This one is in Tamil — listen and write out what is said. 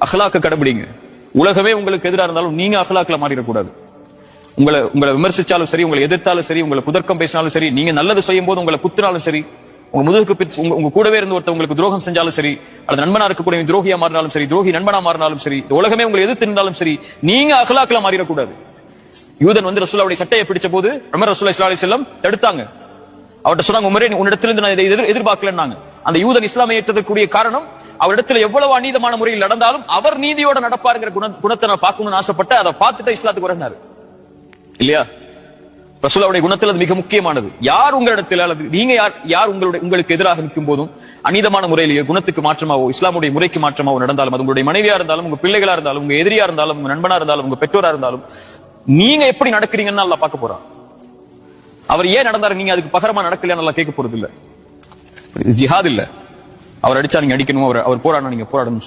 அஹ்லாக்க கடைபிடிங்க. உலகமே உங்களுக்கு எதிராக இருந்தாலும் நீங்க அஹ்லாக்ல மாறிடக்கூடாது. உங்களை விமர்சிச்சாலும் சரி, உங்களை எதிர்த்தாலும் சரி, உங்களை குதர்க்கம் பேசினாலும் சரி, நீங்க நல்லது செய்யும் போது உங்களை குத்தினாலும் சரி, உங்க முதுகுக்கு உங்க கூடவே இருந்து ஒருத்தர் உங்களுக்கு துரோகம் செஞ்சாலும் சரி, அல்லது நண்பனா இருக்கக்கூடிய துரோகியா மாறினாலும் சரி, துரோகி நண்பனா மாறினாலும் சரி, உலகமே உங்களை எதிர்த்து நின்றாலும் சரி, நீங்க அஹ்லாக்ல மாறிடக்கூடாது. யூதன் வந்து ரசூலுல்லாஹ்வுடைய சட்டையை பிடிச்ச போது உமர் ரசூலுல்லாஹி ஸல்லல்லாஹு அலைஹி வஸல்லம் தடுத்தாங்க. அவர்கிட்ட சொன்னாங்க, உமரே உன்னிடத்திலிருந்து நான் இதை எதிர்பார்க்கலன்னாங்க. அந்த யூதன் இஸ்லாமை ஏற்றதற்குரிய காரணம் அவரிடத்துல எவ்வளவு அநீதமான முறையில் நடந்தாலும் அவர் நீதியோட நடப்பாருங்கிற குணத்தை நான் பார்க்கணும்னு ஆசைப்பட்ட, அதை பார்த்துட்டு இஸ்லாத்துக்கு வரனாரு இல்லையா? ரசூலுல்லாஹ்வுடைய குணத்தில் அது மிக முக்கியமானது. யார் உங்களிடத்தில் அல்லது நீங்க யார் உங்களுக்கு எதிராக நிற்கும் போதும் அநீதமான முறையிலேயே குணத்துக்கு மாற்றமாவோ இஸ்லாமுடைய முறைக்கு மாற்றமாவோ நடந்தாலும், அது உங்களுடைய மனைவியா இருந்தாலும், உங்க பிள்ளைகளா இருந்தாலும், உங்க எதிரியா இருந்தாலும், உங்க நண்பனா இருந்தாலும், உங்க பெற்றோரா இருந்தாலும், நீங்க எப்படி நடக்கிறீங்கன்னு அல்லாஹ் பார்க்க போறான். அவர் ஏன் நடந்தாரு, நீங்க அதுக்கு பகரமா நடக்கலையா நல்லா கேட்க போறது இல்ல. ஜிஹாத் இல்ல. அவர் அடிச்சா நீங்க அடிக்கணும், அவர் போராடணும், நீங்க போராடணும்.